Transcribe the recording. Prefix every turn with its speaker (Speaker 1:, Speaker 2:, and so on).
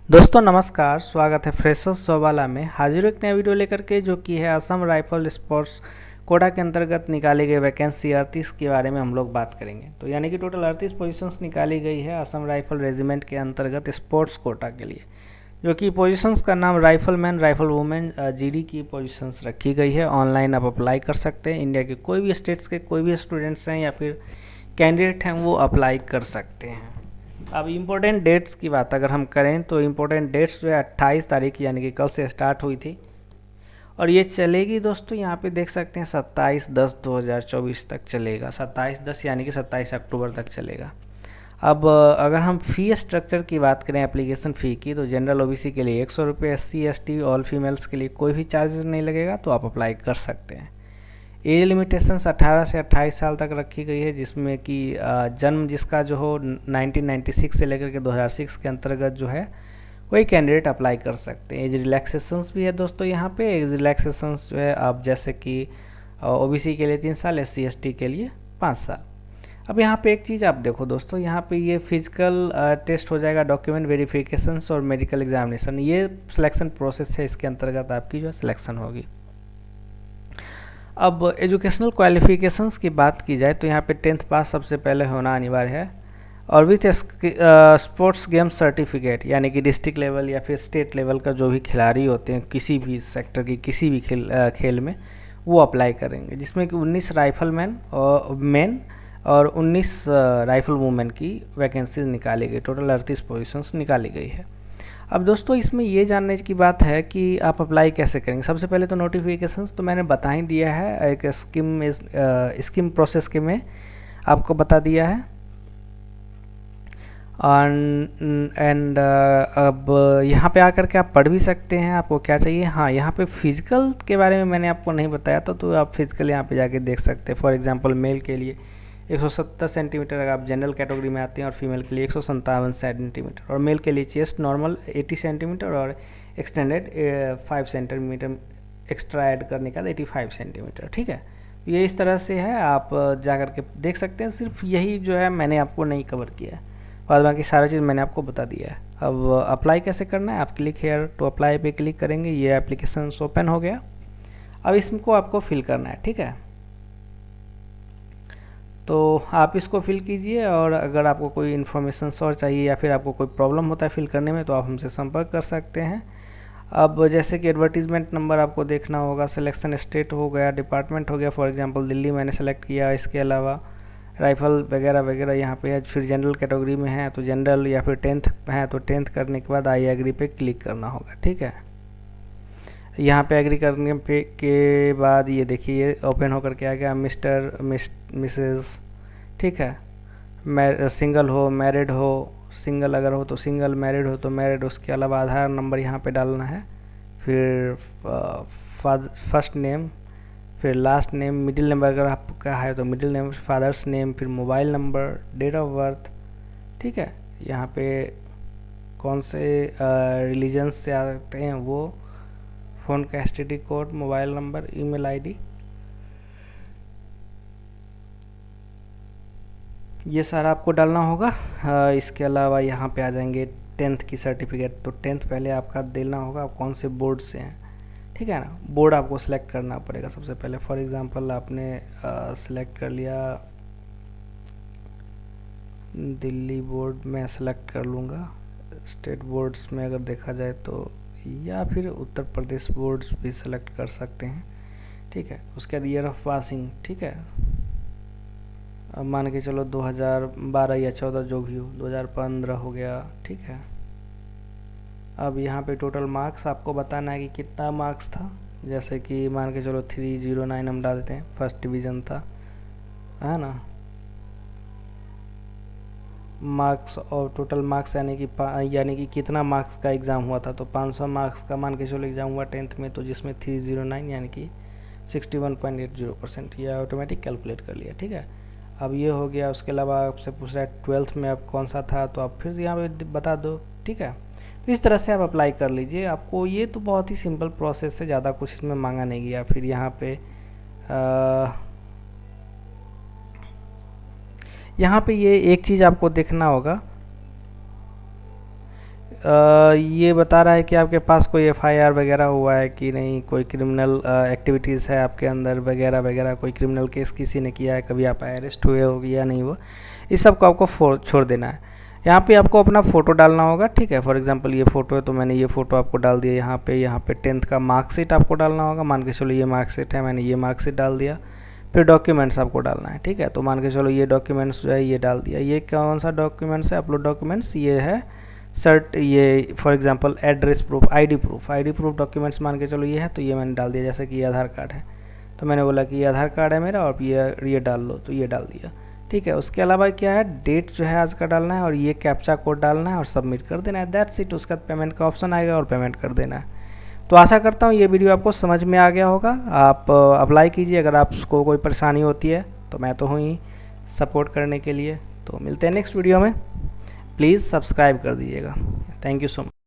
Speaker 1: दोस्तों नमस्कार, स्वागत है फ्रेशर्स चौबाला में। हाजिर एक नया वीडियो लेकर के, जो कि है असम राइफल स्पोर्ट्स कोटा के अंतर्गत निकाली गई वैकेंसी 38 के बारे में हम लोग बात करेंगे। तो यानी कि टोटल 38 पोजीशंस निकाली गई है असम राइफल रेजिमेंट के अंतर्गत स्पोर्ट्स कोटा के लिए, जो कि पोजीशंस का नाम राइफलमैन, राइफल वुमेन, जीडी की पोजीशंस रखी गई है। ऑनलाइन आप अप्लाई कर सकते हैं। इंडिया के कोई भी स्टेट्स के कोई भी स्टूडेंट्स हैं या फिर कैंडिडेट हैं, वो अप्लाई कर सकते हैं। अब इम्पोर्टेंट डेट्स की बात अगर हम करें तो इम्पोर्टेंट डेट्स जो है 28 तारीख यानी कि कल से स्टार्ट हुई थी और ये चलेगी दोस्तों, यहाँ पे देख सकते हैं 27/10/2024 तक चलेगा। 27/10 यानी कि 27 अक्टूबर तक चलेगा। अब अगर हम फ़ी स्ट्रक्चर की बात करें एप्लीकेशन फ़ी की, तो जनरल ओबीसी के लिए 100 रुपये, SC ST ऑल फीमेल्स के लिए कोई भी चार्जेस नहीं लगेगा, तो आप अप्लाई कर सकते हैं। एज लिमिटेशंस 18 से 28 साल तक रखी गई है, जिसमें कि जन्म जिसका जो हो 1996 से लेकर के 2006 के अंतर्गत जो है वही कैंडिडेट अप्लाई कर सकते हैं। एज रिलैक्सेशंस भी है दोस्तों यहाँ पे। एज रिलैक्सेशंस जो है आप जैसे कि ओबीसी के लिए 3 साल, SC ST के लिए 5 साल। अब यहाँ पे एक चीज़ आप देखो दोस्तों, यहाँ पे ये फिजिकल टेस्ट हो जाएगा, डॉक्यूमेंट वेरिफिकेशंस और मेडिकल एग्जामिनेशन, ये सिलेक्शन प्रोसेस है। इसके अंतर्गत आपकी जो है सिलेक्शन होगी। अब एजुकेशनल क्वालिफिकेशंस की बात की जाए तो यहाँ पे 10th पास सबसे पहले होना अनिवार्य है, और विथ स्पोर्ट्स गेम सर्टिफिकेट, यानी कि डिस्ट्रिक्ट लेवल या फिर स्टेट लेवल का जो भी खिलाड़ी होते हैं किसी भी सेक्टर की किसी भी खेल में, वो अप्लाई करेंगे। जिसमें कि 19 राइफल मैन और मेन और 19 राइफल वुमेन की वैकेंसीज निकाली गई। टोटल 38 पोजीशंस निकाली गई है। अब दोस्तों इसमें ये जानने की बात है कि आप अप्लाई कैसे करेंगे। सबसे पहले तो नोटिफिकेशंस तो मैंने बता ही दिया है, एक स्कीम प्रोसेस के में आपको बता दिया है। एंड अब यहाँ पे आकर के आप पढ़ भी सकते हैं आपको क्या चाहिए। हाँ, यहाँ पे फिजिकल के बारे में मैंने आपको नहीं बताया था, तो आप फिजिकल यहाँ पे जाके देख सकते हैं। फॉर एग्जांपल मेल के लिए 170 सेंटीमीटर अगर आप जनरल कैटेगरी में आते हैं, और फीमेल के लिए 157 सेंटीमीटर, और मेल के लिए चेस्ट नॉर्मल 80 सेंटीमीटर और एक्सटेंडेड 5 सेंटीमीटर एक्स्ट्रा ऐड करने का 85 सेंटीमीटर। ठीक है, ये इस तरह से है, आप जा कर के देख सकते हैं। सिर्फ यही जो है मैंने आपको नहीं कवर किया है, बाद बाकी सारा चीज़ मैंने आपको बता दिया है। अब अप्लाई कैसे करना है, आप क्लिक हेयर टू अप्लाई पे क्लिक करेंगे, ये एप्लीकेशन ओपन हो गया। अब इसको आपको फिल करना है। ठीक है, तो आप इसको फिल कीजिए, और अगर आपको कोई इन्फॉर्मेशन और चाहिए या फिर आपको कोई प्रॉब्लम होता है फिल करने में, तो आप हमसे संपर्क कर सकते हैं। अब जैसे कि एडवर्टीज़मेंट नंबर आपको देखना होगा, सिलेक्शन स्टेट हो गया, डिपार्टमेंट हो गया, फॉर एग्जांपल दिल्ली मैंने सेलेक्ट किया। इसके अलावा राइफ़ल वगैरह वगैरह यहाँ पे है। फिर जनरल कैटेगरी में है तो जनरल, या फिर 10th है तो 10th करने के बाद आई एग्री पे क्लिक करना होगा। ठीक है, यहाँ पे एग्री करने पे के बाद ये देखिए ओपन होकर के आ गया, मिस्टर मिसेस। ठीक है, सिंगल हो, मैरिड हो, सिंगल अगर हो तो सिंगल, मैरिड हो तो मैरिड। उसके अलावा आधार नंबर यहाँ पे डालना है, फिर फर्स्ट नेम, फिर लास्ट नेम, मिडिल नेम अगर आपका है तो मिडिल नेम, फादर्स नेम, फिर mobile number, date of birth. ठीक है, यहाँ पे कौन से रिलीजन से आते हैं वो, फ़ोन का STD code, mobile number, email ID, ये सारा आपको डालना होगा। इसके अलावा यहाँ पे आ जाएंगे 10th की सर्टिफिकेट, तो 10th पहले आपका देना होगा, आप कौन से बोर्ड से हैं। ठीक है ना, बोर्ड आपको सिलेक्ट करना पड़ेगा सबसे पहले। फॉर एग्जांपल आपने सिलेक्ट कर लिया दिल्ली बोर्ड, मैं सेलेक्ट कर लूँगा। स्टेट बोर्ड्स में अगर देखा जाए तो, या फिर उत्तर प्रदेश बोर्ड्स भी सेलेक्ट कर सकते हैं। ठीक है, उसके बाद ईयर ऑफ पासिंग। ठीक है, अब मान के चलो 2012 या 14 जो भी हो, 2015 हो गया। ठीक है, अब यहाँ पे टोटल मार्क्स आपको बताना है कि कितना मार्क्स था। जैसे कि मान के चलो 309 हम डाल देते हैं, फर्स्ट डिवीज़न था, है ना। मार्क्स और टोटल मार्क्स यानी कि कितना मार्क्स का एग्ज़ाम हुआ था, तो 500 मार्क्स का मान के चलो एग्ज़ाम हुआ 10th में, तो जिसमें 309 यानी कि 61.80%, यह ऑटोमेटिक कैलकुलेट कर लिया। ठीक है, अब ये हो गया। उसके अलावा आपसे पूछ रहा है 12th में आप कौन सा था, तो आप फिर यहाँ पे बता दो। ठीक है, तो इस तरह से आप अप्लाई कर लीजिए। आपको ये तो बहुत ही सिंपल प्रोसेस है, ज़्यादा कुछ इसमें मांगा नहीं गया। फिर यहाँ पे ये एक चीज़ आपको देखना होगा, ये बता रहा है कि आपके पास कोई एफआईआर वगैरह हुआ है कि नहीं, कोई क्रिमिनल एक्टिविटीज़ है आपके अंदर वगैरह वगैरह, कोई क्रिमिनल केस किसी ने किया है, कभी आप अरेस्ट हुए हो या नहीं हुआ, इस सब को आपको छोड़ देना है। यहाँ पे आपको अपना फ़ोटो डालना होगा, ठीक है। फॉर एग्जांपल ये फ़ोटो है तो मैंने ये फ़ोटो आपको डाल दिया। यहाँ पे 10th का मार्कशीट आपको डालना होगा। मान के चलो ये मार्कशीट है, मैंने ये मार्कशीट डाल दिया। फिर डॉक्यूमेंट्स आपको डालना है, ठीक है। तो मान के चलो ये डॉक्यूमेंट्स जो है ये डाल दिया। ये कौन सा डॉक्यूमेंट्स है, अपलोड डॉक्यूमेंट्स, ये है ये for example address proof, ID proof documents मान के चलो ये है, तो ये मैंने डाल दिया। जैसे कि ये आधार कार्ड है तो मैंने बोला कि ये आधार कार्ड है मेरा और ये डाल लो, तो ये डाल दिया, ठीक है। उसके अलावा क्या है, डेट जो है आज का डालना है और ये कैप्चा कोड डालना है और सबमिट कर देना है। That's it. उसका पेमेंट का ऑप्शन आएगा और पेमेंट कर देना है। तो आशा करता हूँ ये वीडियो आपको समझ में आ गया होगा। आप अप्लाई कीजिए। अगर आपको कोई परेशानी होती है तो मैं तो हूँ ही सपोर्ट करने के लिए। तो मिलते हैं नेक्स्ट वीडियो में। प्लीज़ सब्सक्राइब कर दीजिएगा। Thank you so much.